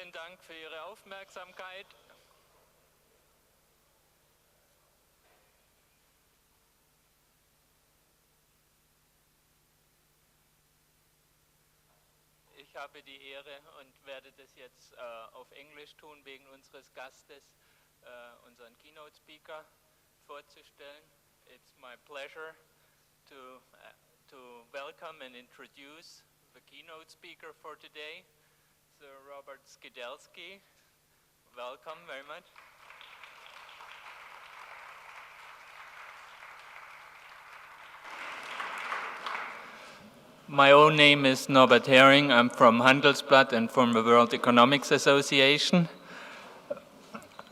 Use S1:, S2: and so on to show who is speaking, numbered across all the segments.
S1: Vielen Dank für Ihre Aufmerksamkeit. Ich habe die Ehre und werde das jetzt auf Englisch tun, wegen unseres Gastes, unseren Keynote Speaker vorzustellen. It's my pleasure to welcome and introduce the keynote speaker for today, Sir Robert Skidelsky. Welcome very much. My own name is Norbert Hering. I'm from Handelsblatt and from the World Economics Association.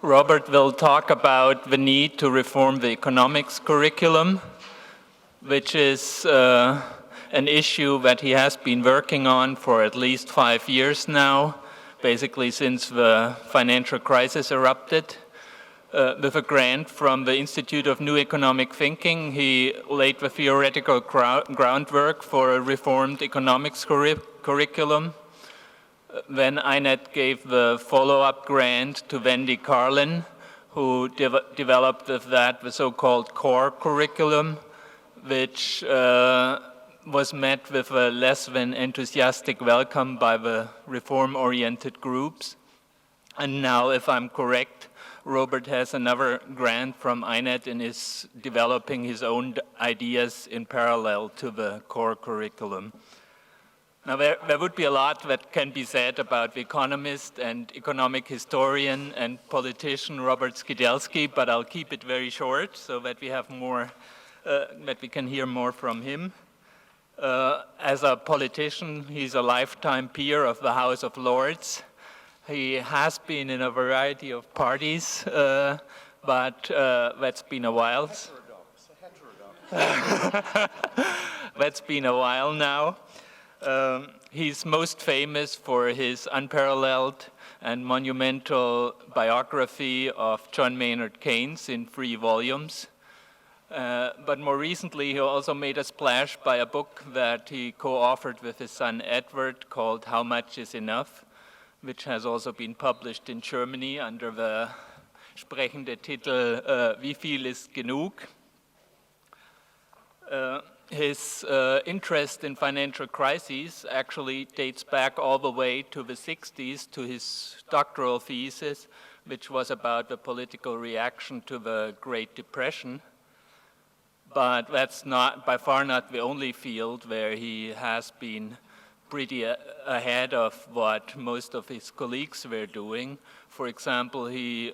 S1: Robert will talk about the need to reform the economics curriculum, which is an issue that he has been working on for at least 5 years now, basically since the financial crisis erupted. With a grant from the Institute of New Economic Thinking, he laid the theoretical groundwork for a reformed economics curriculum. Then INET gave the follow-up grant to Wendy Carlin, who developed with that the so-called core curriculum, which was met with a less than enthusiastic welcome by the reform-oriented groups. And now, if I'm correct, Robert has another grant from INET and is developing his own ideas in parallel to the core curriculum. Now, there would be a lot that can be said about the economist and economic historian and politician Robert Skidelsky, but I'll keep it very short so that we have more, that we can hear more from him. As a politician, he's a lifetime peer of the House of Lords. He has been in a variety of parties, but that's been a while. That's been a while now. He's most famous for his unparalleled and monumental biography of John Maynard Keynes in 3 volumes. But more recently, he also made a splash by a book that he co-authored with his son Edward called How Much is Enough, which has also been published in Germany under the sprechende Titel Wie viel ist genug? His interest in financial crises actually dates back all the way to the 60s to his doctoral thesis, which was about the political reaction to the Great Depression. But that's not, by far not the only field where he has been pretty ahead of what most of his colleagues were doing. For example, he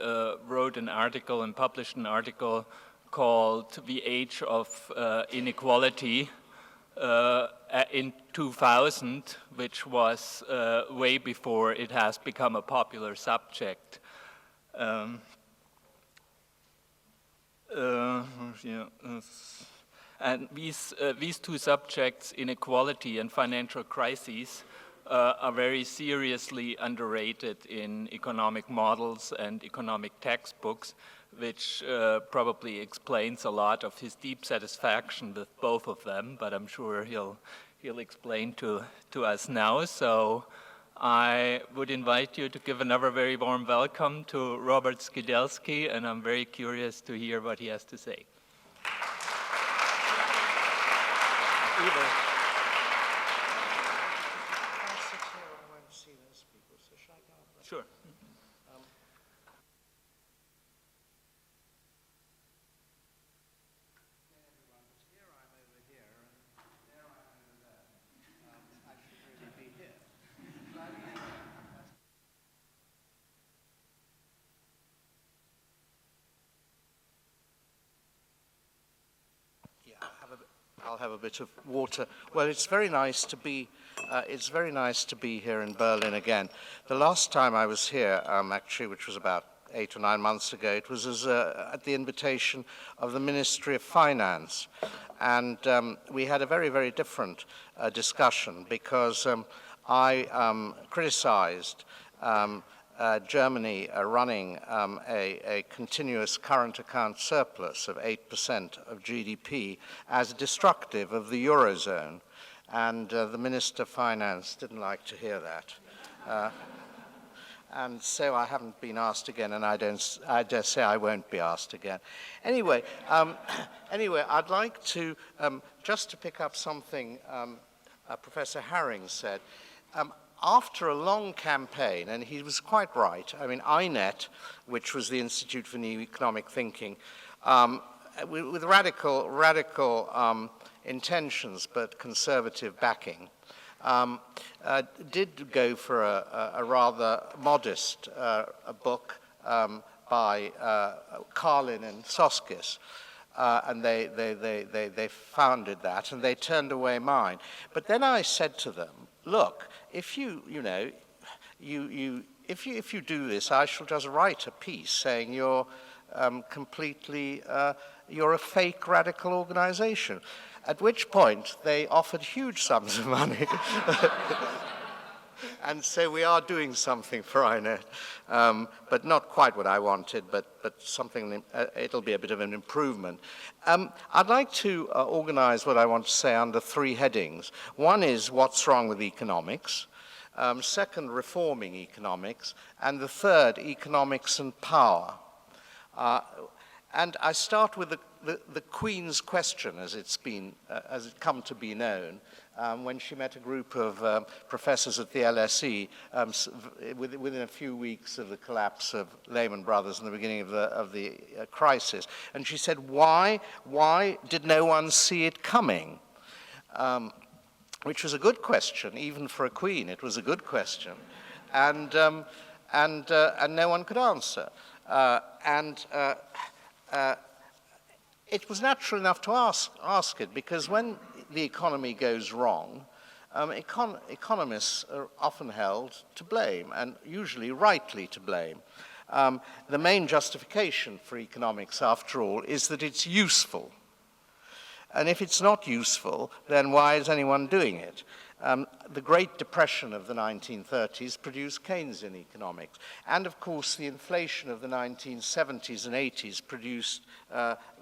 S1: wrote an article and published an article called The Age of Inequality in 2000, which was way before it has become a popular subject. And these 2 subjects, inequality and financial crises, are very seriously underrated in economic models and economic textbooks, which probably explains a lot of his deep satisfaction with both of them, but I'm sure he'll explain to us now. So I would invite you to give another very warm welcome to Robert Skidelsky, and I'm very curious to hear what he has to say. Sure.
S2: I'll have a bit of water. Well, it's very nice to be here in Berlin again. The last time I was here, actually, which was about 8 or 9 months ago, it was at the invitation of the Ministry of Finance, and we had a very, very different discussion because I criticized Germany running a continuous current account surplus of 8% of GDP as destructive of the Eurozone, and the Minister of Finance didn't like to hear that. and so I haven't been asked again, and I dare say I won't be asked again. Anyway, I'd like to, just to pick up something Professor Haring said. After a long campaign, and he was quite right, I mean, INET, which was the Institute for New Economic Thinking, with radical intentions but conservative backing, did go for a rather modest book by Carlin and Soskis. And they founded that, and they turned away mine. But then I said to them, look, if you do this, I shall just write a piece saying you're you're a fake radical organization. At which point they offered huge sums of money. And so we are doing something for INET, but not quite what I wanted, but something, it'll be a bit of an improvement. I'd like to organize what I want to say under three headings. One is what's wrong with economics, second, reforming economics, and the third, economics and power. And I start with the Queen's question, as it's come to be known, when she met a group of professors at the LSE within a few weeks of the collapse of Lehman Brothers and the beginning of the crisis. And she said, why did no one see it coming? Which was a good question, even for a queen. It was a good question. And no one could answer. It was natural enough to ask it, because when the economy goes wrong, economists are often held to blame, and usually rightly to blame. The main justification for economics, after all, is that it's useful. And if it's not useful, then why is anyone doing it? The Great Depression of the 1930s produced Keynesian economics. And of course, the inflation of the 1970s and 80s produced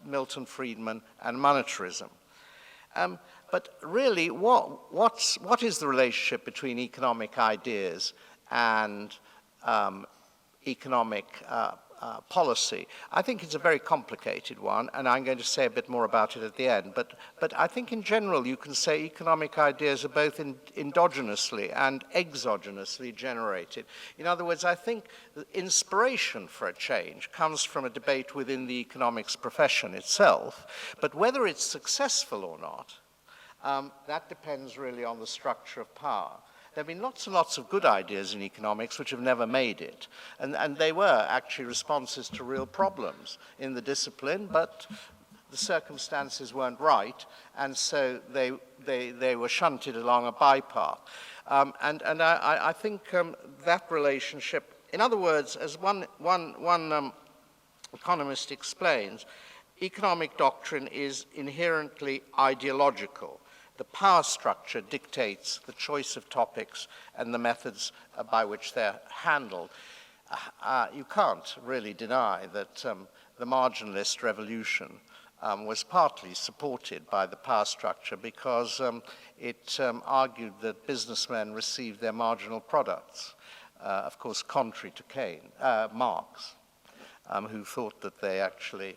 S2: Milton Friedman and monetarism. But really, what is the relationship between economic ideas and economic policy? I think it's a very complicated one, and I'm going to say a bit more about it at the end. But I think in general you can say economic ideas are both endogenously and exogenously generated. In other words, I think the inspiration for a change comes from a debate within the economics profession itself. But whether it's successful or not, that depends really on the structure of power. There have been lots and lots of good ideas in economics which have never made it. And they were actually responses to real problems in the discipline, but the circumstances weren't right, and so they were shunted along a bypath. And I think that relationship, in other words, as one economist explains, economic doctrine is inherently ideological. The power structure dictates the choice of topics and the methods by which they're handled. You can't really deny that the marginalist revolution was partly supported by the power structure, because it argued that businessmen received their marginal products, of course contrary to Marx, who thought that they actually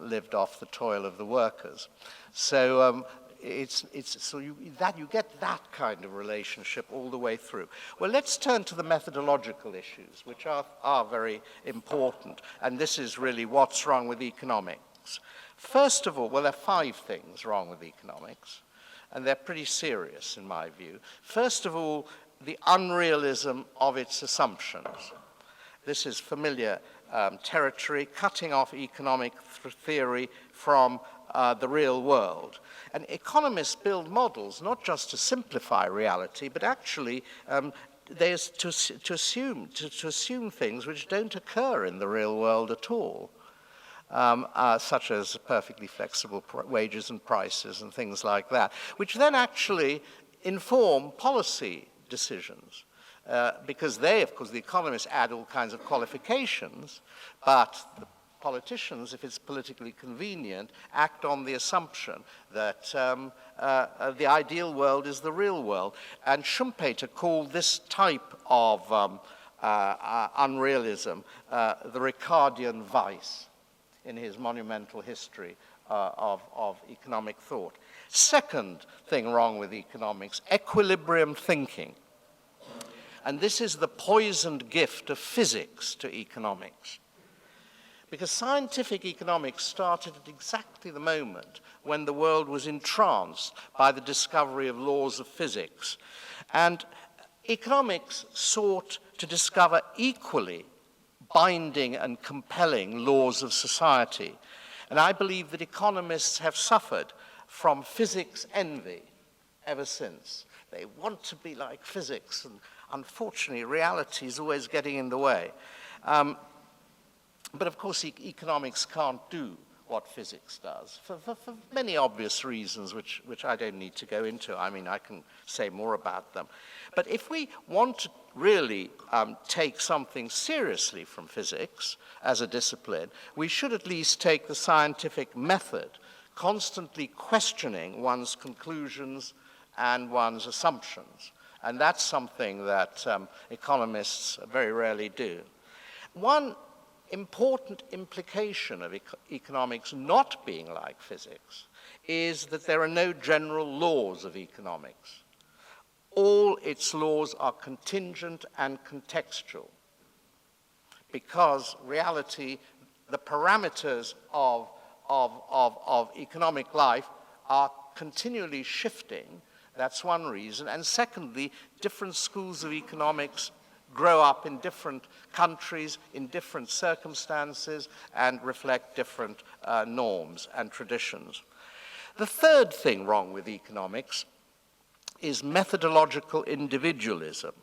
S2: lived off the toil of the workers. So you get that kind of relationship all the way through. Well, let's turn to the methodological issues, which are very important, and this is really what's wrong with economics. First of all, well, there are 5 things wrong with economics, and they're pretty serious in my view. First of all, the unrealism of its assumptions. This is familiar territory, cutting off economic theory from the real world. And economists build models not just to simplify reality, but actually to assume things which don't occur in the real world at all, such as perfectly flexible wages and prices and things like that, which then actually inform policy decisions. Because of course, the economists add all kinds of qualifications, but the politicians, if it's politically convenient, act on the assumption that the ideal world is the real world. And Schumpeter called this type of unrealism, the Ricardian vice in his monumental history of economic thought. Second thing wrong with economics, equilibrium thinking. And this is the poisoned gift of physics to economics. Because scientific economics started at exactly the moment when the world was entranced by the discovery of laws of physics. And economics sought to discover equally binding and compelling laws of society. And I believe that economists have suffered from physics envy ever since. They want to be like physics, and unfortunately, reality is always getting in the way. But of course, economics can't do what physics does for many obvious reasons, which I don't need to go into. I mean, I can say more about them. But if we want to really take something seriously from physics as a discipline, we should at least take the scientific method, constantly questioning one's conclusions and one's assumptions. And that's something that economists very rarely do. One important implication of economics not being like physics is that there are no general laws of economics. All its laws are contingent and contextual, because reality, the parameters of economic life are continually shifting. That's one reason. And secondly, different schools of economics grow up in different countries, in different circumstances, and reflect different norms and traditions. The third thing wrong with economics is methodological individualism,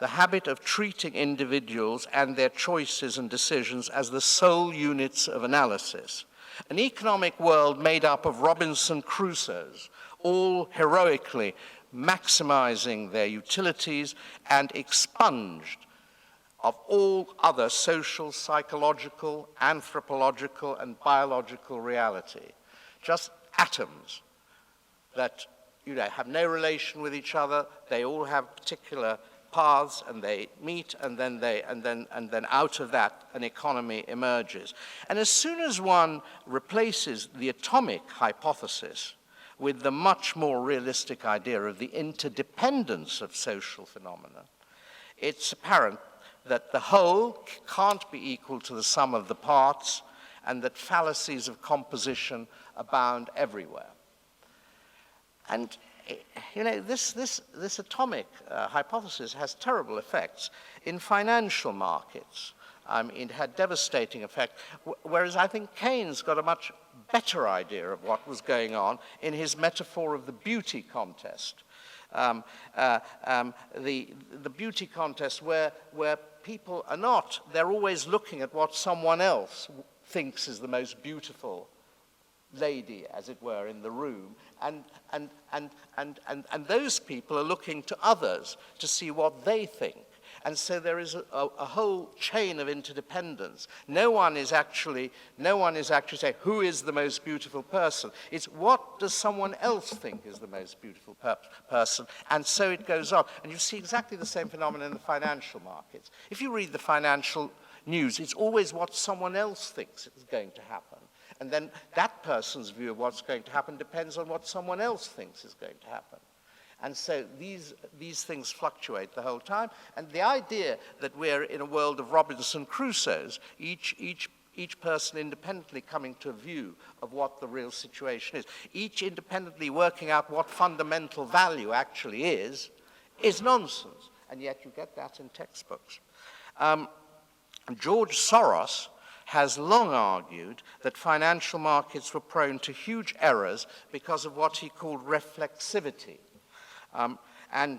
S2: the habit of treating individuals and their choices and decisions as the sole units of analysis. An economic world made up of Robinson Crusoes, all heroically maximizing their utilities and expunged of all other social, psychological, anthropological, and biological reality. Just atoms that have no relation with each other. They all have particular paths, and they meet, and then out of that an economy emerges. And as soon as one replaces the atomic hypothesis with the much more realistic idea of the interdependence of social phenomena, it's apparent that the whole can't be equal to the sum of the parts, and that fallacies of composition abound everywhere. And this atomic hypothesis has terrible effects in financial markets. It had devastating effect, whereas I think Keynes got a much better idea of what was going on in his metaphor of the beauty contest. The beauty contest where people are not, they're always looking at what someone else thinks is the most beautiful lady, as it were, in the room, and those people are looking to others to see what they think. And so there is a whole chain of interdependence. No one is actually saying, who is the most beautiful person? It's what does someone else think is the most beautiful person? And so it goes on. And you see exactly the same phenomenon in the financial markets. If you read the financial news, it's always what someone else thinks is going to happen. And then that person's view of what's going to happen depends on what someone else thinks is going to happen. And so these things fluctuate the whole time. And the idea that we're in a world of Robinson Crusoes, each person independently coming to a view of what the real situation is, each independently working out what fundamental value actually is nonsense. And yet you get that in textbooks. George Soros has long argued that financial markets were prone to huge errors because of what he called reflexivity. And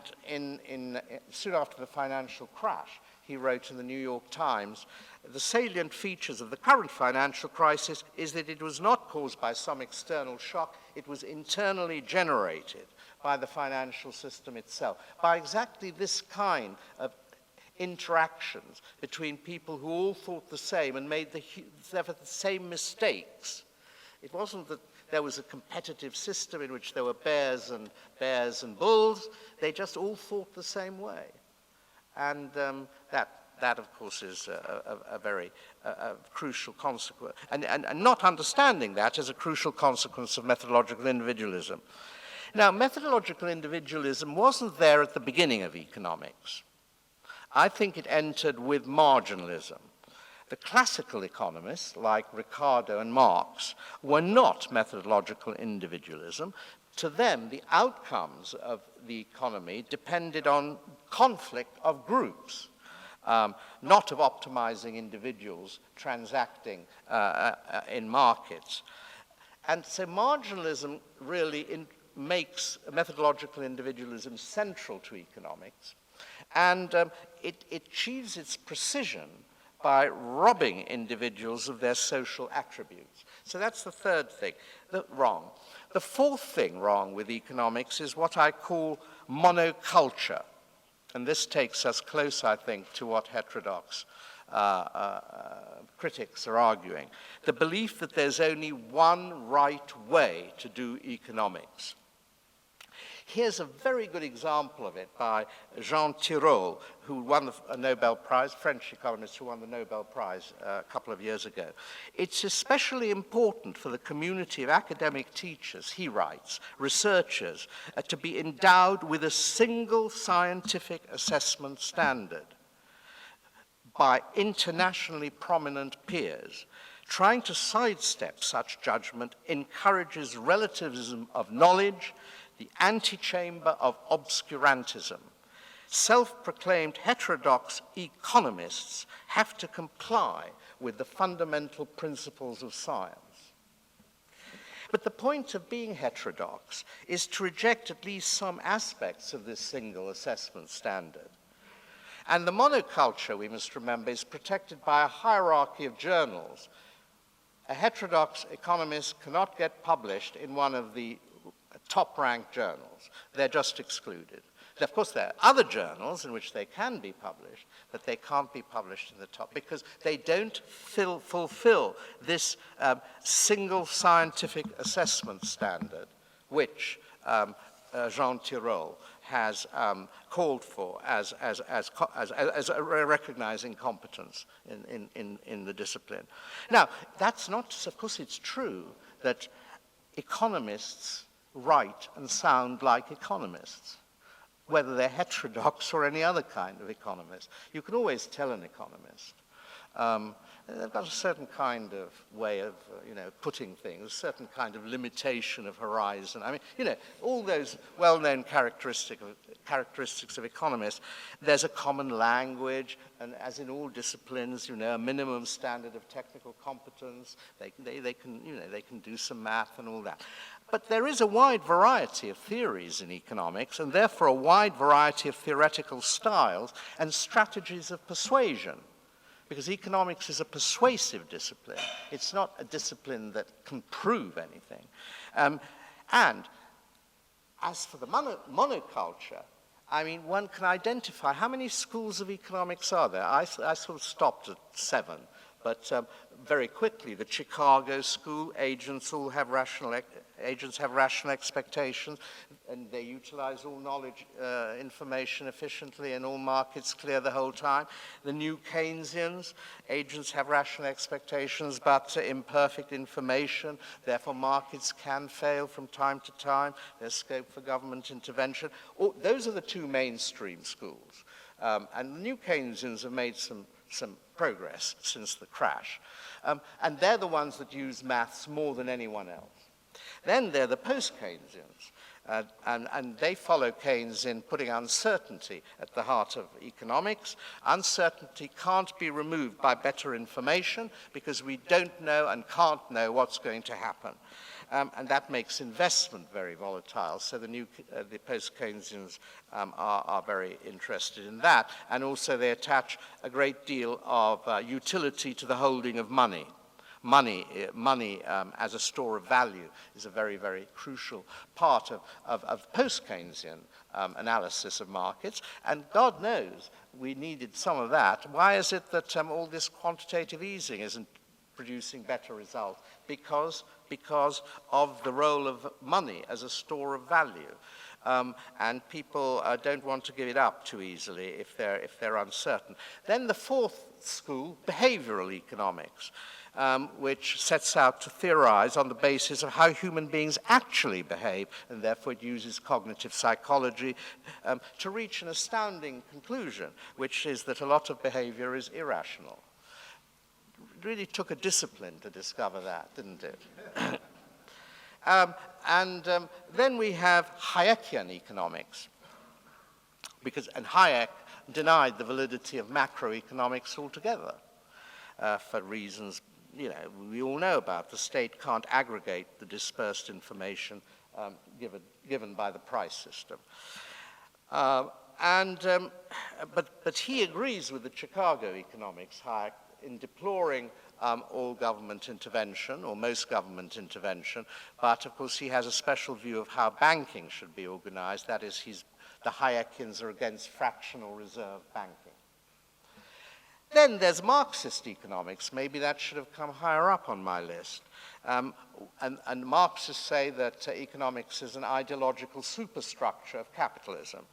S2: soon after the financial crash, he wrote in the New York Times, the salient features of the current financial crisis is that it was not caused by some external shock, it was internally generated by the financial system itself, by exactly this kind of interactions between people who all thought the same and made the same mistakes. It wasn't that there was a competitive system in which there were bears and bulls. They just all thought the same way. And that, of course, is a very crucial consequence. And not understanding that is a crucial consequence of methodological individualism. Now, methodological individualism wasn't there at the beginning of economics. I think it entered with marginalism. The classical economists, like Ricardo and Marx, were not methodological individualism. To them, the outcomes of the economy depended on conflict of groups, not of optimizing individuals transacting in markets. And so marginalism really makes methodological individualism central to economics, and it achieves its precision by robbing individuals of their social attributes. So that's the third thing wrong. The fourth thing wrong with economics is what I call monoculture. And this takes us close, I think, to what heterodox critics are arguing. The belief that there's only one right way to do economics. Here's a very good example of it by Jean Tirole, who won a Nobel Prize, French economist who won the Nobel Prize a couple of years ago. It's especially important for the community of academic teachers, he writes, researchers, to be endowed with a single scientific assessment standard by internationally prominent peers. Trying to sidestep such judgment encourages relativism of knowledge, the antechamber of obscurantism. Self-proclaimed heterodox economists have to comply with the fundamental principles of science. But the point of being heterodox is to reject at least some aspects of this single assessment standard. And the monoculture, we must remember, is protected by a hierarchy of journals. A heterodox economist cannot get published in one of the top-ranked journals. They're just excluded. Of course, there are other journals in which they can be published, but they can't be published in the top because they don't fulfill this single scientific assessment standard, which Jean Tirole has called for as a recognizing competence in the discipline. Now, that's not, of course, it's true that economists write and sound like economists, whether they're heterodox or any other kind of economist. You can always tell an economist. They've got a certain kind of way of, putting things, a certain kind of limitation of horizon. I mean, all those well-known characteristics of economists. There's a common language, and as in all disciplines, a minimum standard of technical competence. They can do some math and all that. But there is a wide variety of theories in economics, and therefore a wide variety of theoretical styles and strategies of persuasion. Because economics is a persuasive discipline. It's not a discipline that can prove anything. And as for the monoculture, I mean, one can identify how many schools of economics are there. I sort of stopped at 7, but very quickly, the Chicago school, agents have rational expectations, and they utilize all knowledge information efficiently, and all markets clear the whole time. The new Keynesians, agents have rational expectations, but imperfect information, therefore markets can fail from time to time. There's scope for government intervention. Those are the two mainstream schools. And the new Keynesians have made some progress since the crash. And they're the ones that use maths more than anyone else. Then there are the post-Keynesians, and they follow Keynes in putting uncertainty at the heart of economics. Uncertainty can't be removed by better information because we don't know and can't know what's going to happen. And that makes investment very volatile. So the post-Keynesians are very interested in that. And also they attach a great deal of utility to the holding of money. Money as a store of value is a very, very crucial part of post-Keynesian analysis of markets. And God knows we needed some of that. Why is it that all this quantitative easing isn't producing better results? Because of the role of money as a store of value. and people don't want to give it up too easily if they're uncertain. Then the fourth school, behavioral economics, which sets out to theorize on the basis of how human beings actually behave, and therefore it uses cognitive psychology to reach an astounding conclusion, which is that a lot of behavior is irrational. It really took a discipline to discover that, didn't it? Then we have Hayekian economics, and Hayek denied the validity of macroeconomics altogether for reasons we all know about. The state can't aggregate the dispersed information given by the price system. But he agrees with the Chicago economics, Hayek, in deploring all government intervention, or most government intervention, but of course he has a special view of how banking should be organized. That is, the Hayekians are against fractional reserve banking. Then there's Marxist economics. Maybe that should have come higher up on my list. And Marxists say that economics is an ideological superstructure of capitalism,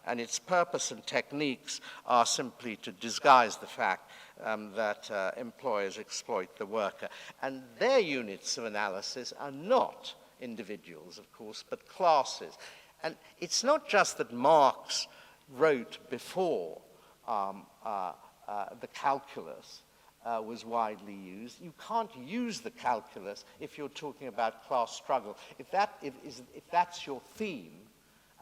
S2: and its purpose and techniques are simply to disguise the fact that employers exploit the worker. And their units of analysis are not individuals, of course, but classes. And it's not just that Marx wrote before the calculus was widely used. You can't use the calculus if you're talking about class struggle. If that's your theme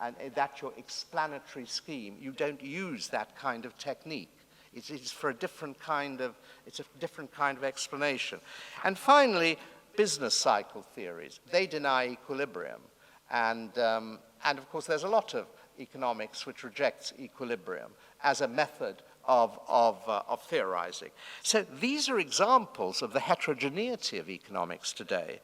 S2: and that's your explanatory scheme, you don't use that kind of technique. It's for a different kind of explanation. And finally, business cycle theories. They deny equilibrium, and of course there's a lot of economics which rejects equilibrium as a method of theorizing. So these are examples of the heterogeneity of economics today.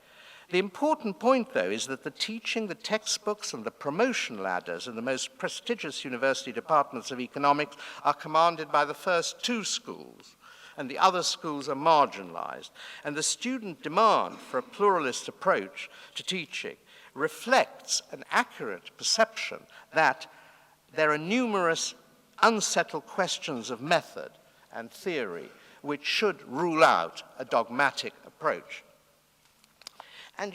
S2: The important point, though, is that the teaching, the textbooks, and the promotion ladders in the most prestigious university departments of economics are commanded by the first two schools, and the other schools are marginalized. And the student demand for a pluralist approach to teaching reflects an accurate perception that there are numerous unsettled questions of method and theory which should rule out a dogmatic approach. And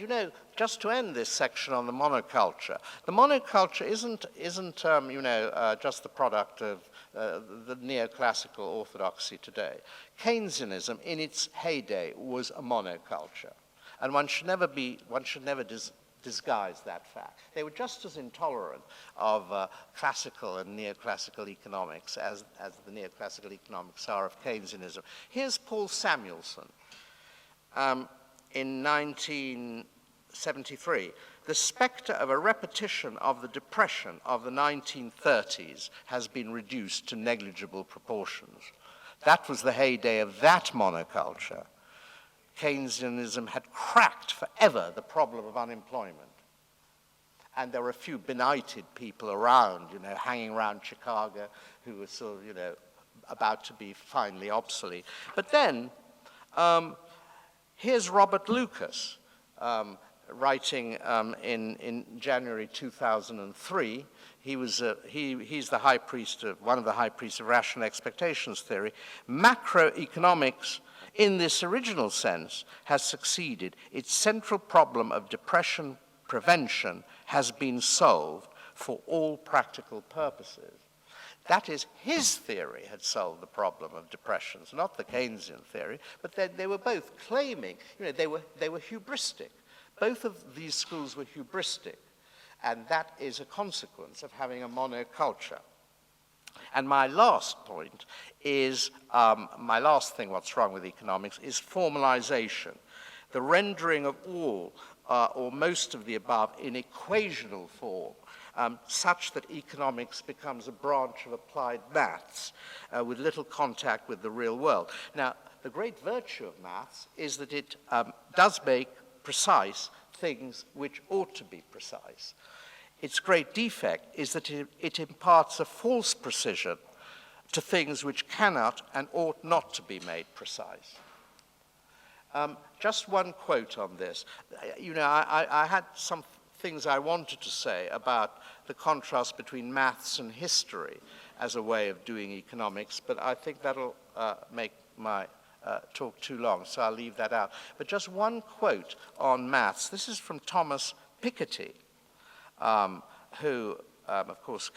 S2: just to end this section on the monoculture isn't just the product of the neoclassical orthodoxy today. Keynesianism in its heyday was a monoculture, and one should never disguise that fact. They were just as intolerant of classical and neoclassical economics as the neoclassical economics are of Keynesianism. Here's Paul Samuelson. In 1973, the specter of a repetition of the depression of the 1930s has been reduced to negligible proportions. That was the heyday of that monoculture. Keynesianism had cracked forever the problem of unemployment. And there were a few benighted people around, hanging around Chicago who were sort of, about to be finally obsolete. But then, here's Robert Lucas writing in January 2003. He's the high priest of one of the high priests of rational expectations theory. Macroeconomics, in this original sense, has succeeded. Its central problem of depression prevention has been solved for all practical purposes. That is, his theory had solved the problem of depressions, not the Keynesian theory, but they were both claiming, they were hubristic. Both of these schools were hubristic, and that is a consequence of having a monoculture. And my last point is, my last thing, what's wrong with economics, is formalization. The rendering of all or most of the above in equational form, such that economics becomes a branch of applied maths with little contact with the real world. Now, the great virtue of maths is that it does make precise things which ought to be precise. Its great defect is that it imparts a false precision to things which cannot and ought not to be made precise. Just one quote on this. I had some things I wanted to say about the contrast between maths and history as a way of doing economics, but I think that'll make my talk too long, so I'll leave that out. But just one quote on maths. This is from Thomas Piketty, who, of course,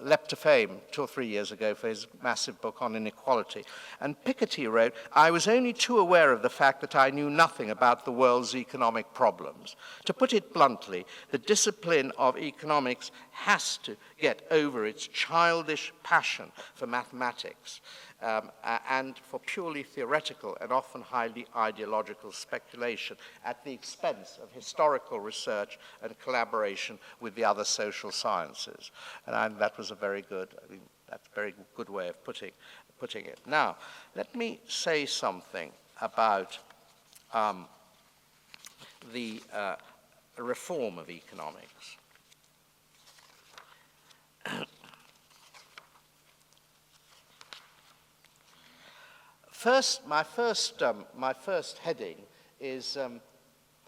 S2: leapt to fame 2 or 3 years ago for his massive book on inequality. And Piketty wrote, "I was only too aware of the fact that I knew nothing about the world's economic problems. To put it bluntly, the discipline of economics has to get over its childish passion for mathematics and for purely theoretical and often highly ideological speculation at the expense of historical research and collaboration with the other social sciences." And that was a very good, that's a very good way of putting it. Now, let me say something about the reform of economics. My first heading is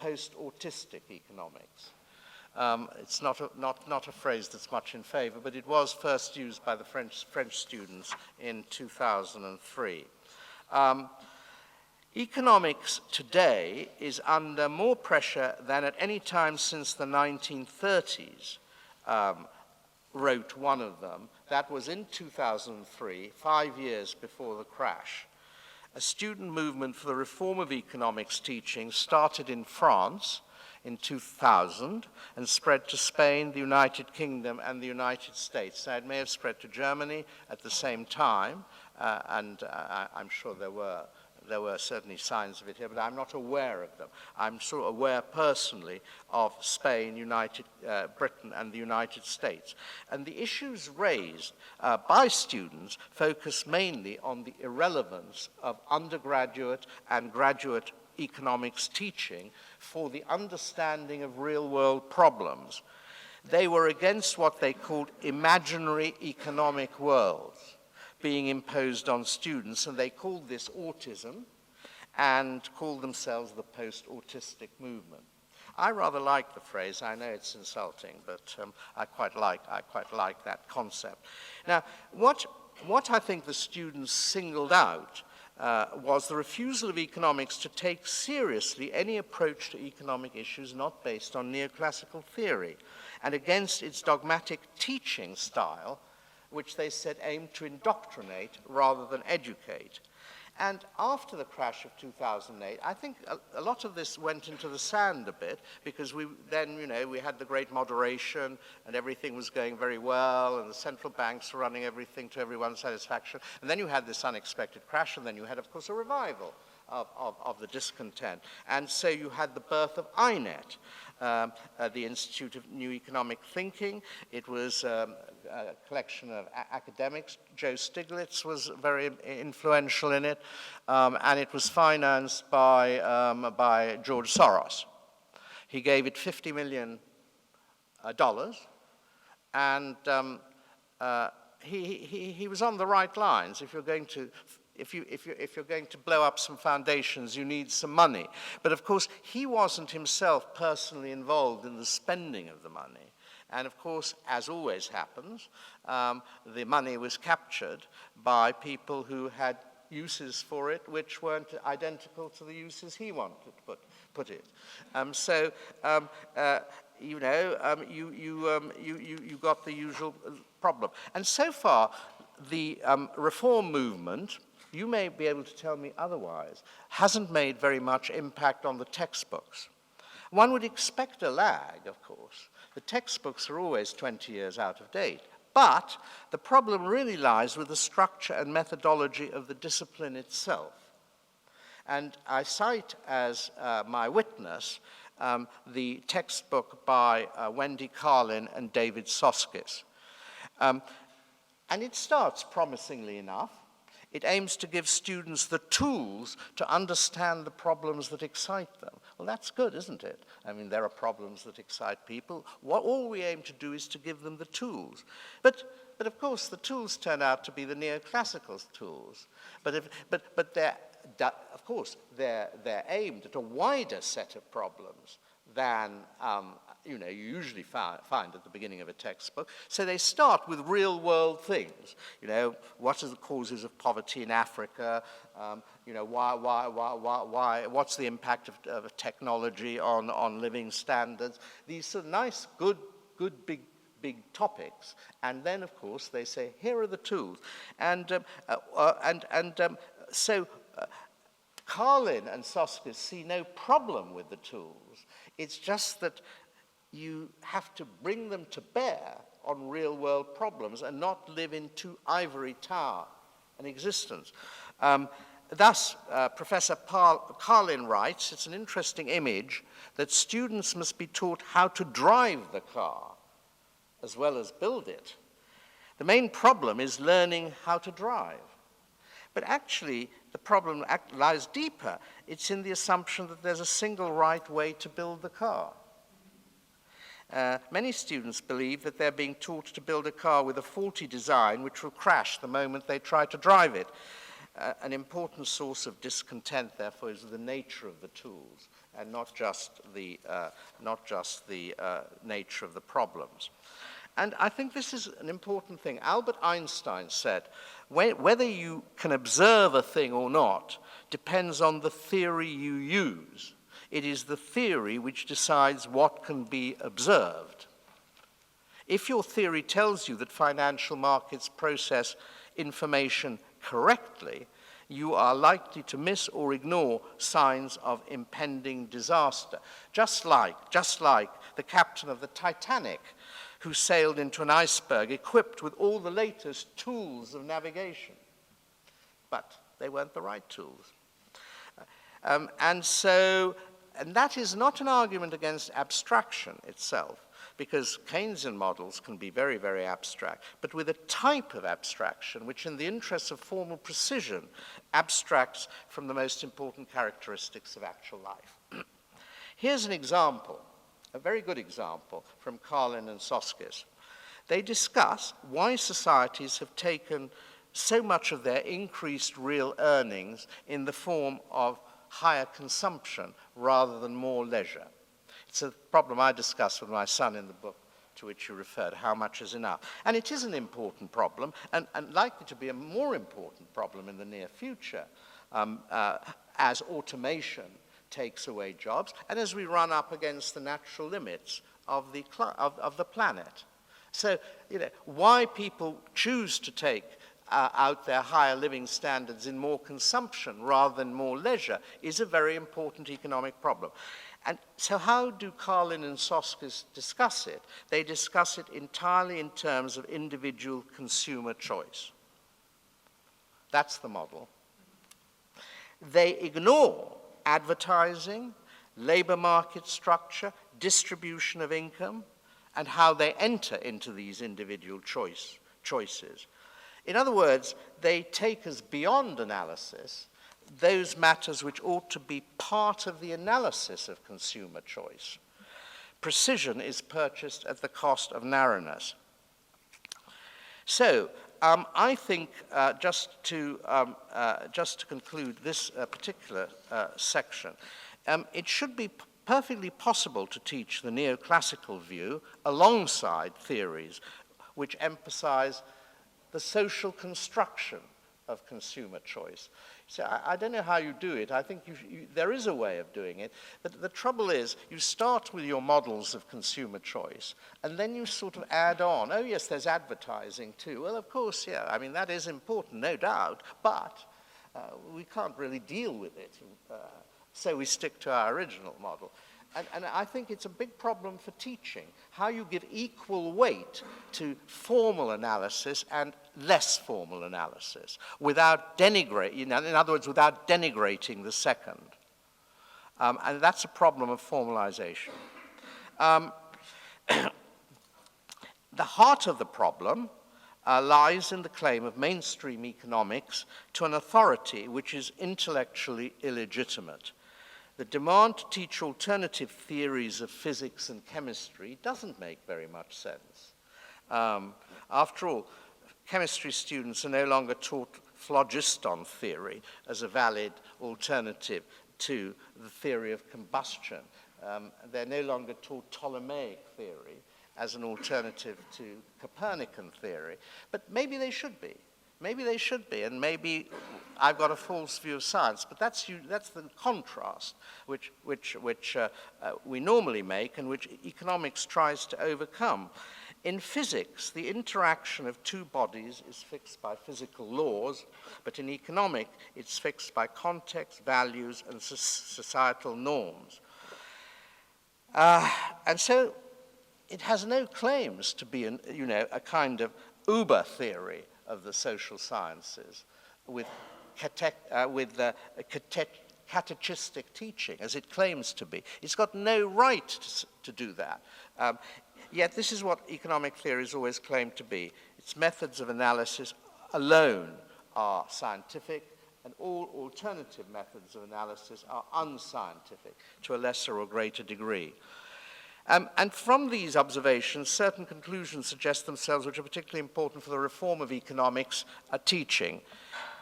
S2: post-autistic economics. It's not a phrase that's much in favor, but it was first used by the French students in 2003. Economics today is under more pressure than at any time since the 1930s, wrote one of them. That was in 2003, 5 years before the crash. A student movement for the reform of economics teaching started in France in 2000 and spread to Spain, the United Kingdom, and the United States. Now, it may have spread to Germany at the same time, and I'm sure there were certainly signs of it here, but I'm not aware of them. I'm sort of aware personally of Spain, Britain, and the United States. And the issues raised by students focus mainly on the irrelevance of undergraduate and graduate economics teaching for the understanding of real-world problems. They were against what they called imaginary economic worlds being imposed on students, and they called this autism and called themselves the post-autistic movement. I rather like the phrase. I know it's insulting, but I quite like that concept. Now, what I think the students singled out was the refusal of economics to take seriously any approach to economic issues not based on neoclassical theory, and against its dogmatic teaching style, which they said aimed to indoctrinate rather than educate. And after the crash of 2008, I think a lot of this went into the sand a bit, because we had the great moderation and everything was going very well, and the central banks were running everything to everyone's satisfaction. And then you had this unexpected crash, and then you had, of course, a revival of the discontent. And so you had the birth of INET, the Institute of New Economic Thinking. It was a collection of academics. Joe Stiglitz was very influential in it, and it was financed by George Soros. He gave it $50 million, and he was on the right lines. If you're going to blow up some foundations, you need some money. But of course, he wasn't himself personally involved in the spending of the money. And of course, as always happens, the money was captured by people who had uses for it which weren't identical to the uses he wanted to put it. You got the usual problem. And so far, the reform movement, you may be able to tell me otherwise, hasn't made very much impact on the textbooks. One would expect a lag, of course. The textbooks are always 20 years out of date. But the problem really lies with the structure and methodology of the discipline itself. And I cite as my witness the textbook by Wendy Carlin and David Soskis. And it starts promisingly enough. It aims to give students the tools to understand the problems that excite them. Well, that's good, isn't it? I mean, there are problems that excite people. All we aim to do is to give them the tools. But of course, the tools turn out to be the neoclassical tools. But of course, they're aimed at a wider set of problems than you usually find at the beginning of a textbook. So they start with real-world things. What are the causes of poverty in Africa? Why? What's the impact of technology on living standards? These sort of nice, good, big topics. And then, of course, they say, here are the tools. So Carlin and Soskis see no problem with the tools. It's just that you have to bring them to bear on real-world problems and not live in too ivory tower an existence. Thus, Professor Carlin writes, it's an interesting image, that students must be taught how to drive the car as well as build it. The main problem is learning how to drive. But actually, the problem lies deeper. It's in the assumption that there's a single right way to build the car. Many students believe that they're being taught to build a car with a faulty design which will crash the moment they try to drive it. An important source of discontent, therefore, is the nature of the tools and not just the nature of the problems. And I think this is an important thing. Albert Einstein said, whether you can observe a thing or not depends on the theory you use. It is the theory which decides what can be observed. If your theory tells you that financial markets process information correctly, you are likely to miss or ignore signs of impending disaster. Just like the captain of the Titanic, who sailed into an iceberg equipped with all the latest tools of navigation. But they weren't the right tools. And that is not an argument against abstraction itself, because Keynesian models can be very, very abstract, but with a type of abstraction which, in the interests of formal precision, abstracts from the most important characteristics of actual life. Here's an example, a very good example, from Carlin and Soskis. They discuss why societies have taken so much of their increased real earnings in the form of higher consumption rather than more leisure. It's a problem I discuss with my son in the book to which you referred, How Much Is Enough? And it is an important problem, and likely to be a more important problem in the near future as automation takes away jobs and as we run up against the natural limits of the planet. So, why people choose to take out their higher living standards in more consumption rather than more leisure is a very important economic problem. And so how do Carlin and Soskis discuss it? They discuss it entirely in terms of individual consumer choice. That's the model. They ignore advertising, labor market structure, distribution of income, and how they enter into these individual choices. In other words, they take us beyond analysis those matters which ought to be part of the analysis of consumer choice. Precision is purchased at the cost of narrowness. So, I think just to conclude this particular section, it should be perfectly possible to teach the neoclassical view alongside theories which emphasize the social construction of consumer choice. So I don't know how you do it. I think there is a way of doing it. But the trouble is, you start with your models of consumer choice, and then you sort of add on, oh yes, there's advertising too. Well, of course, yeah, I mean, that is important, no doubt, but we can't really deal with it. So we stick to our original model. And I think it's a big problem for teaching, how you give equal weight to formal analysis and less formal analysis, without denigrating, in other words, without denigrating the second. And that's a problem of formalization. The heart of the problem lies in the claim of mainstream economics to an authority which is intellectually illegitimate. The demand to teach alternative theories of physics and chemistry doesn't make very much sense. After all, chemistry students are no longer taught phlogiston theory as a valid alternative to the theory of combustion. They're no longer taught Ptolemaic theory as an alternative to Copernican theory, but maybe they should be. Maybe they should be, and maybe I've got a false view of science, but that's the contrast which we normally make and which economics tries to overcome. In physics, the interaction of two bodies is fixed by physical laws, but in economics, it's fixed by context, values, and societal norms. And so it has no claims to be a kind of uber theory of the social sciences with catechistic teaching, as it claims to be. It's got no right to do that. Yet this is what economic theory has always claimed to be. Its methods of analysis alone are scientific, and all alternative methods of analysis are unscientific to a lesser or greater degree. And from these observations, certain conclusions suggest themselves which are particularly important for the reform of economics are teaching.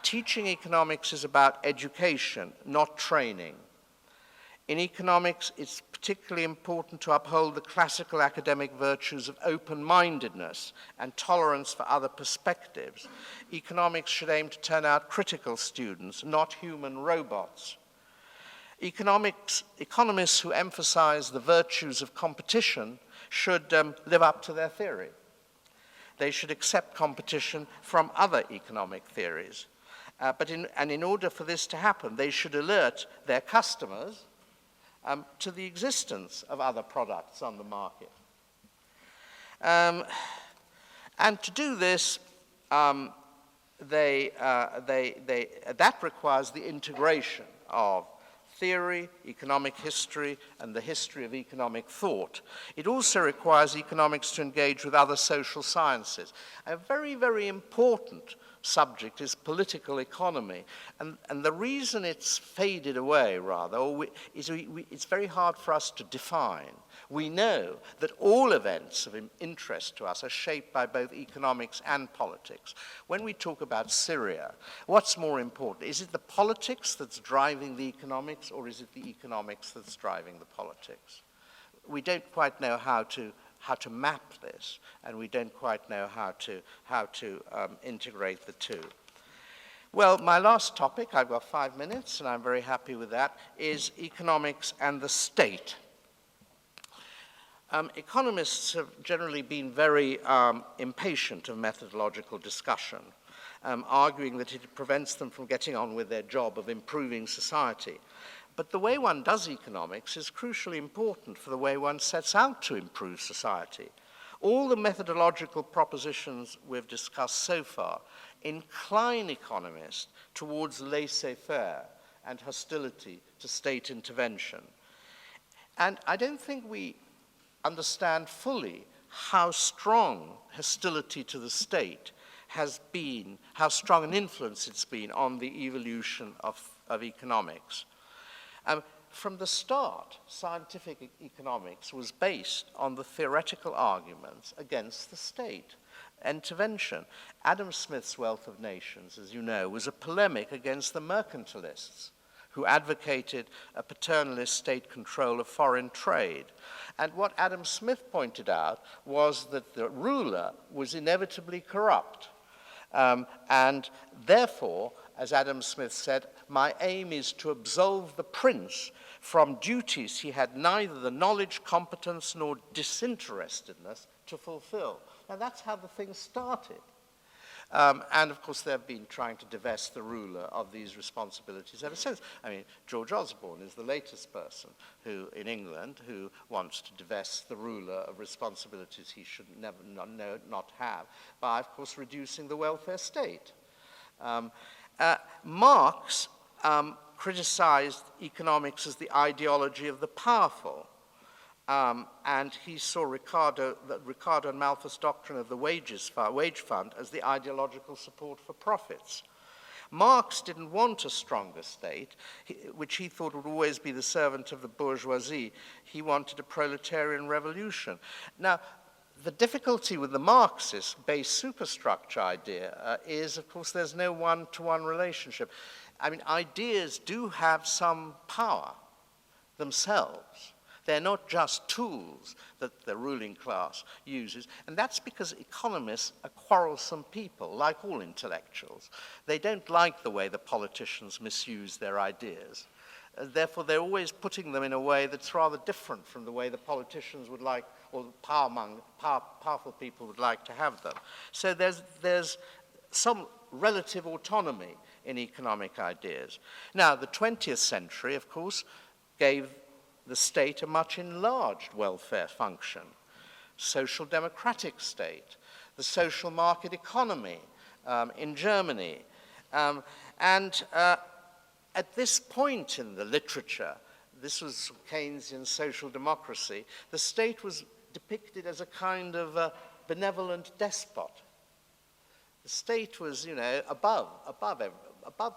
S2: Teaching economics is about education, not training. In economics, it's particularly important to uphold the classical academic virtues of open-mindedness and tolerance for other perspectives. Economics should aim to turn out critical students, not human robots. Economists who emphasize the virtues of competition should live up to their theory. They should accept competition from other economic theories. In order for this to happen, they should alert their customers to the existence of other products on the market. And to do this, that requires the integration of theory, economic history, and the history of economic thought. It also requires economics to engage with other social sciences. A very, very important subject is political economy. And the reason it's faded away, rather, is it's very hard for us to define. We know that all events of interest to us are shaped by both economics and politics. When we talk about Syria, what's more important? Is it the politics that's driving the economics, or is it the economics that's driving the politics? We don't quite know how to map this, and we don't quite know how to integrate the two. Well, my last topic, I've got 5 minutes, and I'm very happy with that, is economics and the state. Economists have generally been very impatient of methodological discussion, arguing that it prevents them from getting on with their job of improving society. But the way one does economics is crucially important for the way one sets out to improve society. All the methodological propositions we've discussed so far incline economists towards laissez-faire and hostility to state intervention. And I don't think we understand fully how strong hostility to the state has been, how strong an influence it's been on the evolution of economics. From the start, scientific economics was based on the theoretical arguments against the state intervention. Adam Smith's Wealth of Nations, as you know, was a polemic against the mercantilists who advocated a paternalist state control of foreign trade. And what Adam Smith pointed out was that the ruler was inevitably corrupt. And therefore, as Adam Smith said, my aim is to absolve the prince from duties he had neither the knowledge, competence, nor disinterestedness to fulfill. Now that's how the thing started. And of course they've been trying to divest the ruler of these responsibilities ever since. I mean, George Osborne is the latest person who, in England, who wants to divest the ruler of responsibilities he should not have by, of course, reducing the welfare state. Marx criticized economics as the ideology of the powerful. And he saw Ricardo and Malthus' doctrine of the wage fund as the ideological support for profits. Marx didn't want a stronger state, which he thought would always be the servant of the bourgeoisie. He wanted a proletarian revolution. Now, the difficulty with the Marxist base superstructure idea is, of course, there's no one-to-one relationship. I mean, ideas do have some power themselves. They're not just tools that the ruling class uses, and that's because economists are quarrelsome people, like all intellectuals. They don't like the way the politicians misuse their ideas. Therefore, they're always putting them in a way that's rather different from the way the politicians would like, or the powerful people would like to have them. So there's some relative autonomy in economic ideas. Now, the 20th century, of course, gave the state a much enlarged welfare function. Social democratic state, the social market economy in Germany. At this point in the literature, this was Keynesian social democracy, the state was depicted as a kind of benevolent despot. The state was, you know, above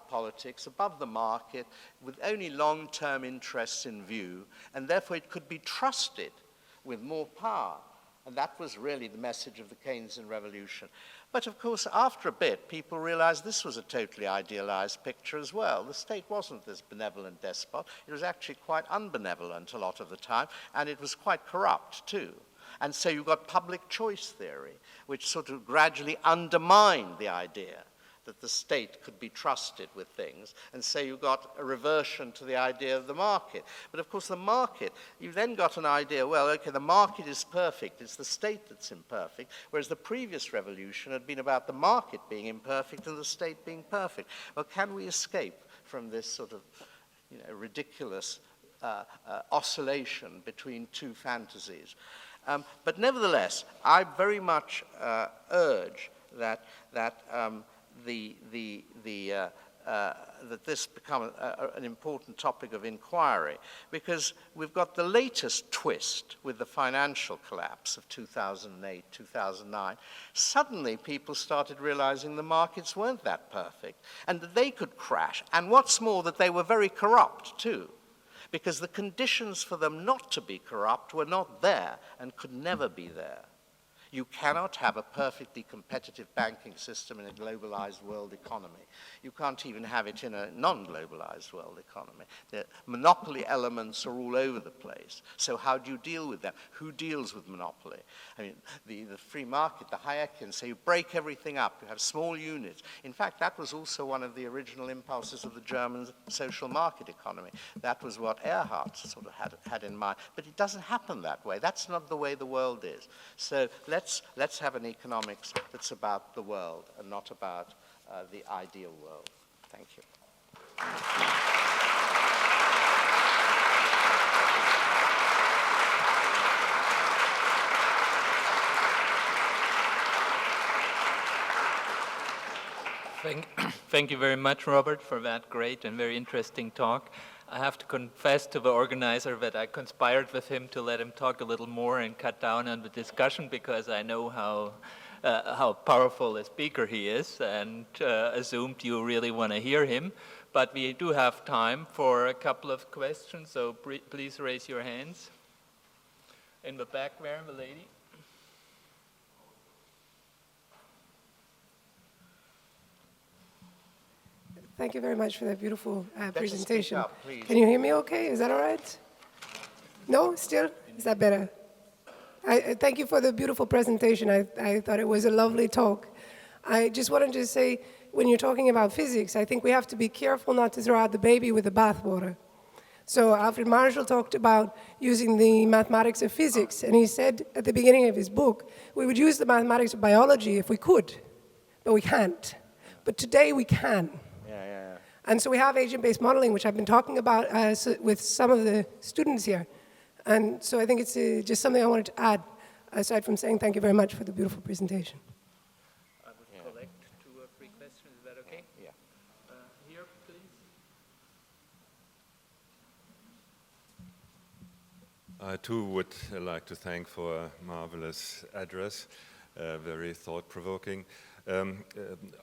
S2: politics, above the market, with only long-term interests in view, and therefore it could be trusted with more power. And that was really the message of the Keynesian revolution. But of course, after a bit, people realized this was a totally idealized picture as well. The state wasn't this benevolent despot. It was actually quite unbenevolent a lot of the time, and it was quite corrupt too. And so you got public choice theory, which sort of gradually undermined the idea that the state could be trusted with things, and so you got a reversion to the idea of the market. But of course the market, you then got an idea, well, okay, the market is perfect, it's the state that's imperfect, whereas the previous revolution had been about the market being imperfect and the state being perfect. Well, can we escape from this sort of, you know, ridiculous oscillation between two fantasies? But nevertheless, I very much urge that that this become an important topic of inquiry, because we've got the latest twist with the financial collapse of 2008, 2009. Suddenly people started realizing the markets weren't that perfect and that they could crash, and what's more, that they were very corrupt too, because the conditions for them not to be corrupt were not there and could never be there. You cannot have a perfectly competitive banking system in a globalized world economy. You can't even have it in a non-globalized world economy. The monopoly elements are all over the place. So how do you deal with them? Who deals with monopoly? I mean, the free market, the Hayekians say you break everything up, you have small units. In fact, that was also one of the original impulses of the German social market economy. That was what Erhard sort of had in mind. But it doesn't happen that way. That's not the way the world is. So let's have an economics that's about the world and not about the ideal world. Thank you.
S1: Thank you very much, Robert, for that great and very interesting talk. I have to confess to the organizer that I conspired with him to let him talk a little more and cut down on the discussion, because I know how powerful a speaker he is, and assumed you really want to hear him. But we do have time for a couple of questions, so please raise your hands. In the back there, the lady.
S3: Thank you very much for that beautiful presentation.
S2: Speak up, please.
S3: Can you hear me okay? Is that all right? No, still? Is that better? I thank you for the beautiful presentation. I thought it was a lovely talk. I just wanted to say, when you're talking about physics, I think we have to be careful not to throw out the baby with the bathwater. So Alfred Marshall talked about using the mathematics of physics, and he said at the beginning of his book, we would use the mathematics of biology if we could, but we can't. But today we can. And so we have agent-based modeling, which I've been talking about with some of the students here. And so I think it's just something I wanted to add, aside from saying thank you very much for the beautiful presentation.
S1: I would collect 2 or 3 questions. Is that okay?
S2: Yeah.
S1: Here, please.
S4: I too would like to thank for a marvelous address, very thought-provoking.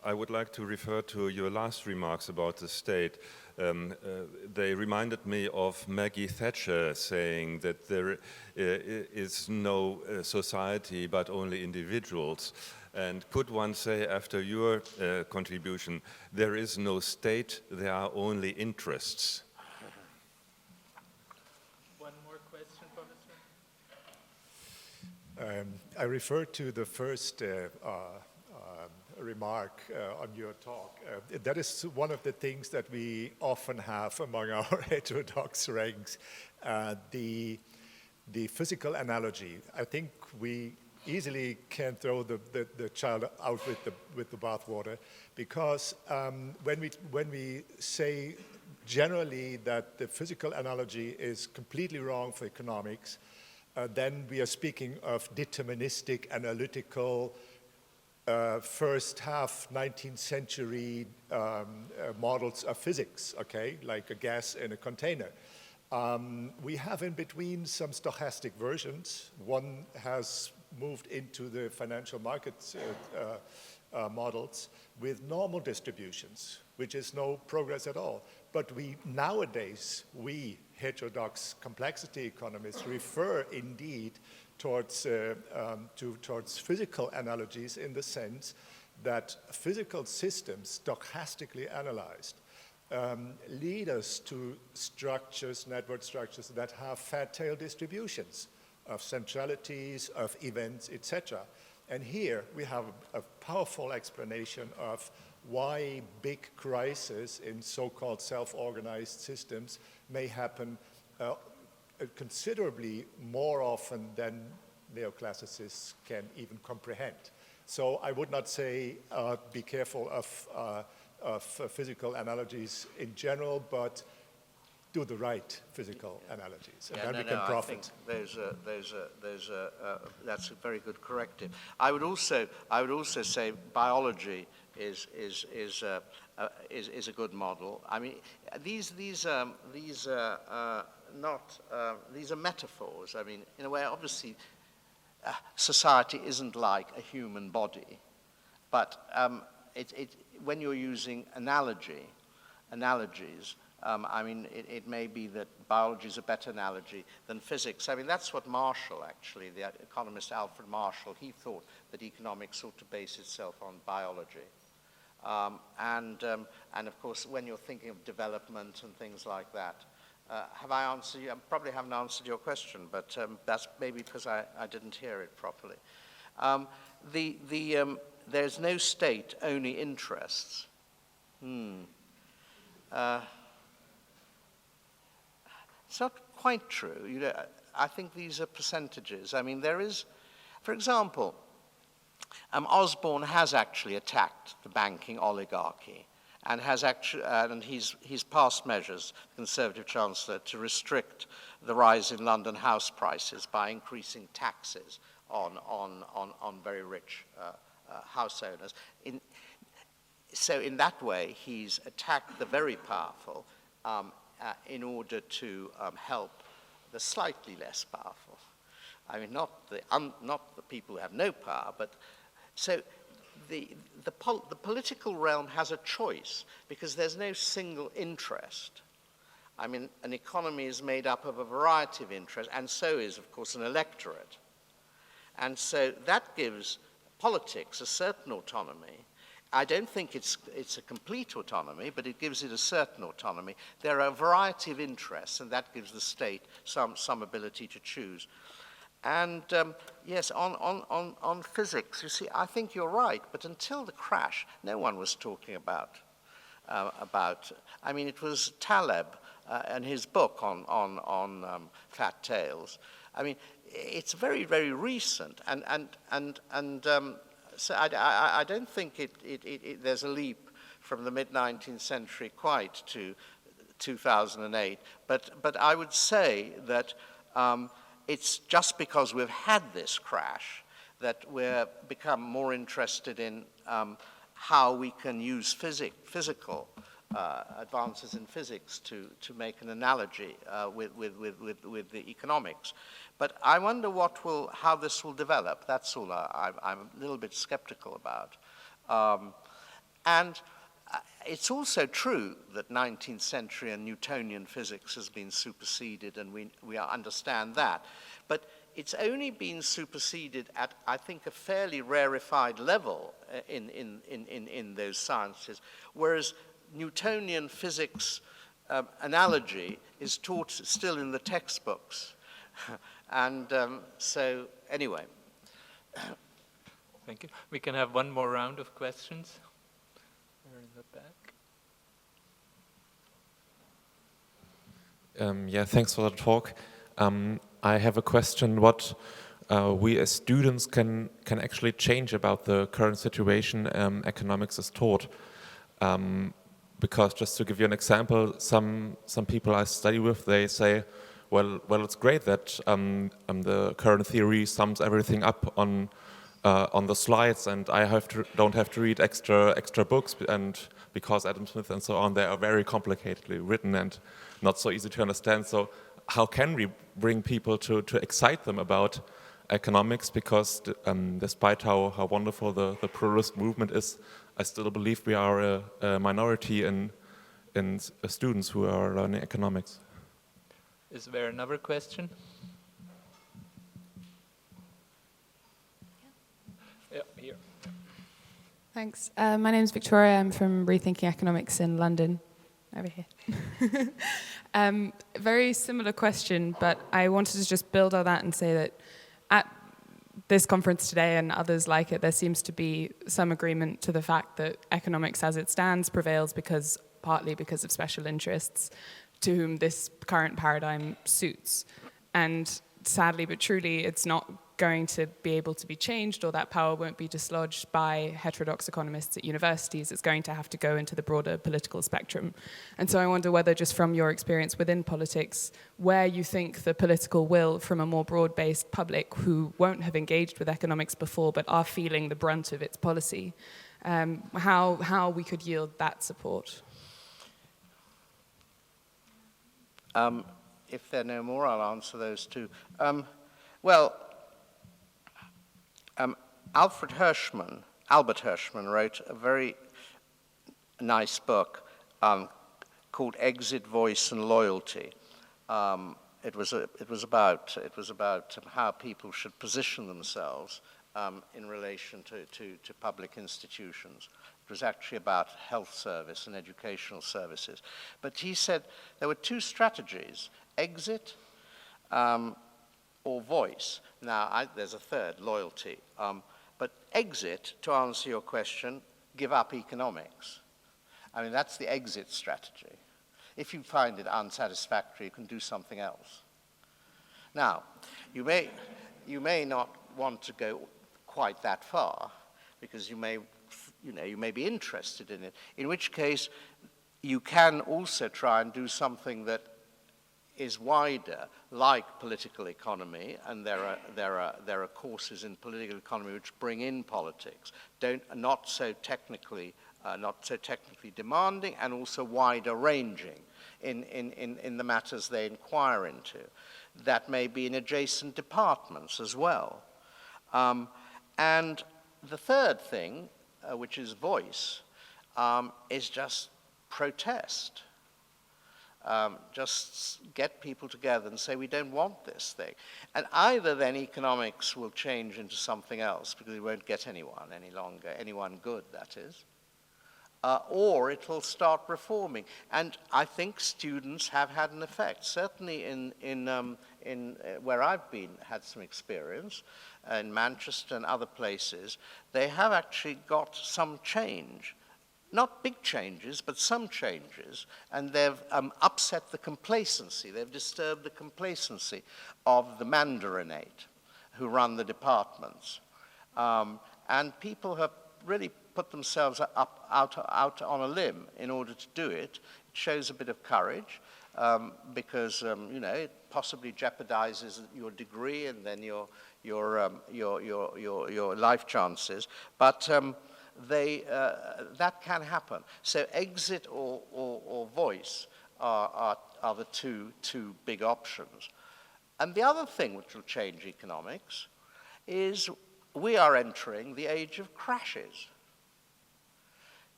S4: I would like to refer to your last remarks about the state. They reminded me of Maggie Thatcher saying that there is no society but only individuals. And could one say, after your contribution, there is no state, there are only interests?
S1: One more question from
S5: I refer to the first remark on your talk. That is one of the things that we often have among our heterodox ranks, the physical analogy. I think we easily can throw the child out with the bathwater, because when we say generally that the physical analogy is completely wrong for economics, then we are speaking of deterministic, analytical, first half 19th century models of physics, okay, like a gas in a container. We have in between some stochastic versions. One has moved into the financial markets models with normal distributions, which is no progress at all. But nowadays, we heterodox complexity economists refer indeed towards physical analogies, in the sense that physical systems, stochastically analyzed, lead us to structures, network structures that have fat-tail distributions of centralities, of events, etc. And here we have a powerful explanation of why big crises in so-called self-organized systems may happen considerably more often than neoclassicists can even comprehend. So I would not say be careful of physical analogies in general, but do the right physical analogies, and then we can profit.
S2: I think that's a very good corrective. I would also say biology is a good model. I mean, these are metaphors. I mean, in a way, obviously, society isn't like a human body, but when you're using analogies, I mean, it may be that biology is a better analogy than physics. I mean, that's what Marshall, actually, the economist Alfred Marshall, he thought that economics ought to base itself on biology. And of course, when you're thinking of development and things like that, have I answered you? I probably haven't answered your question, but that's maybe because I didn't hear it properly. There's no state, only interests. It's not quite true. You know, I think these are percentages. I mean, there is, for example, Osborne has actually attacked the banking oligarchy, and has actually, and he's passed measures, the Conservative Chancellor, to restrict the rise in London house prices by increasing taxes on very rich house owners. So in that way, he's attacked the very powerful in order to help the slightly less powerful. I mean, not the people who have no power, but so the political realm has a choice, because there's no single interest. I mean, an economy is made up of a variety of interests, and so is, of course, an electorate. And so that gives politics a certain autonomy. I don't think it's a complete autonomy, but it gives it a certain autonomy. There are a variety of interests, and that gives the state some ability to choose. And yes, on physics, you see, I think you're right, but until the crash, no one was talking about, I mean, it was Taleb and his book on fat tails. I mean, it's very, very recent, so I don't think there's a leap from the mid-19th century quite to 2008, but I would say that it's just because we've had this crash that we're become more interested in how we can use physical advances in physics to make an analogy with the economics. But I wonder how this will develop. That's all I'm a little bit skeptical about. And it's also true that 19th century and Newtonian physics has been superseded, and we understand that. But it's only been superseded at, I think, a fairly rarefied level in those sciences, whereas Newtonian physics analogy is taught still in the textbooks. And so, anyway,
S1: Thank you. We can have one more round of questions. There in the back.
S6: Yeah, thanks for the talk. I have a question. What we as students can actually change about the current situation economics is taught? Because just to give you an example, some people I study with, they say, well, it's great that the current theory sums everything up on the slides, and I don't have to read extra books, and because Adam Smith and so on, they are very complicatedly written and not so easy to understand. So how can we bring people to excite them about economics? Because despite how wonderful the pluralist movement is, I still believe we are a minority in students who are learning economics.
S1: Is there another question? Yeah, here.
S7: Thanks. My name is Victoria. I'm from Rethinking Economics in London. Over here. Very similar question, but I wanted to just build on that and say that at this conference today and others like it, there seems to be some agreement to the fact that economics as it stands prevails partly because of special interests to whom this current paradigm suits. And sadly but truly, it's not going to be able to be changed, or that power won't be dislodged by heterodox economists at universities. It's going to have to go into the broader political spectrum. And so I wonder whether, just from your experience within politics, where you think the political will from a more broad-based public who won't have engaged with economics before but are feeling the brunt of its policy, how we could yield that support.
S2: If there are no more, I'll answer those two. Albert Hirschman wrote a very nice book called Exit, Voice, and Loyalty. It was about how people should position themselves in relation to public institutions. It was actually about health service and educational services. But he said there were two strategies: exit or voice. Now, there's a third, loyalty. But exit, to answer your question, give up economics. I mean, that's the exit strategy. If you find it unsatisfactory, you can do something else. Now, you may not want to go quite that far, because you may be interested in it, in which case you can also try and do something that is wider, like political economy, and there are courses in political economy which bring in politics, not so technically demanding, and also wider ranging in the matters they inquire into. That may be in adjacent departments as well. And the third thing, which is voice, is just protest. Just get people together and say, we don't want this thing. And either then economics will change into something else, because we won't get anyone any longer, anyone good, that is, or it will start reforming. And I think students have had an effect. Certainly in where I've had some experience, in Manchester and other places, they have actually got some change. Not big changes, but some changes, and they've upset the complacency. They've disturbed the complacency of the mandarinate who run the departments. And people have really put themselves out on a limb in order to do it. It shows a bit of courage, because it possibly jeopardizes your degree and then your life chances. But that can happen. So exit or voice are the two big options. And the other thing which will change economics is we are entering the age of crashes.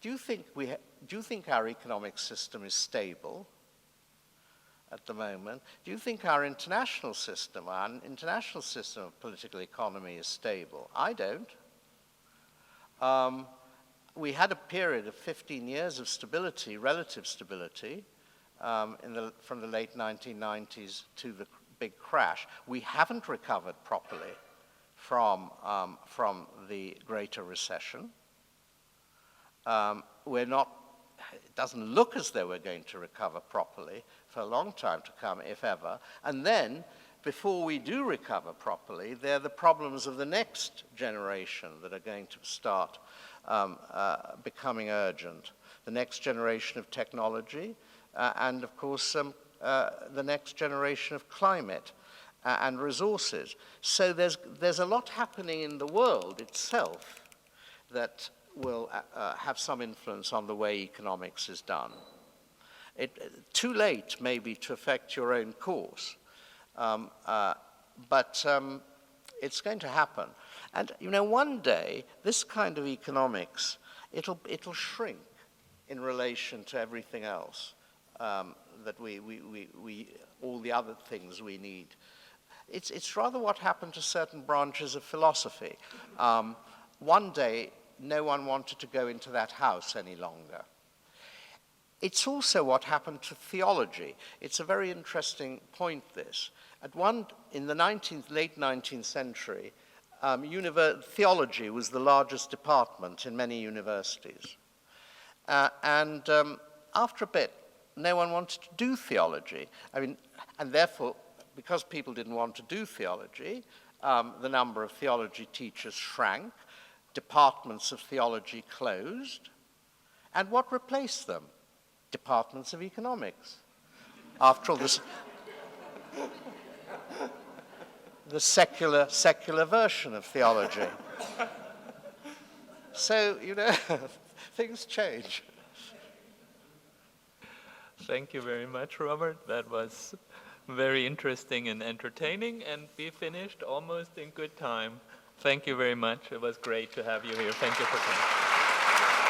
S2: Do you think our economic system is stable at the moment? Do you think our international system of political economy is stable? I don't. We had a period of 15 years of stability, relative stability, from the late 1990s to the big crash. We haven't recovered properly from the Greater Recession. It doesn't look as though we're going to recover properly for a long time to come, if ever. And then, before we do recover properly, there are the problems of the next generation that are going to start becoming urgent. The next generation of technology, and of course, the next generation of climate and resources. So there's a lot happening in the world itself that will have some influence on the way economics is done. Too late, maybe, to affect your own course, but it's going to happen. And one day, this kind of economics, it'll shrink in relation to everything else that all the other things we need. It's rather what happened to certain branches of philosophy. One day, no one wanted to go into that house any longer. It's also what happened to theology. It's a very interesting point, this. In the late 19th century, theology was the largest department in many universities. And after a bit, no one wanted to do theology. And therefore, because people didn't want to do theology, the number of theology teachers shrank, departments of theology closed, and what replaced them? Departments of economics. After all, the secular version of theology. So, things change.
S1: Thank you very much, Robert. That was very interesting and entertaining, and we finished almost in good time. Thank you very much. It was great to have you here. Thank you for coming.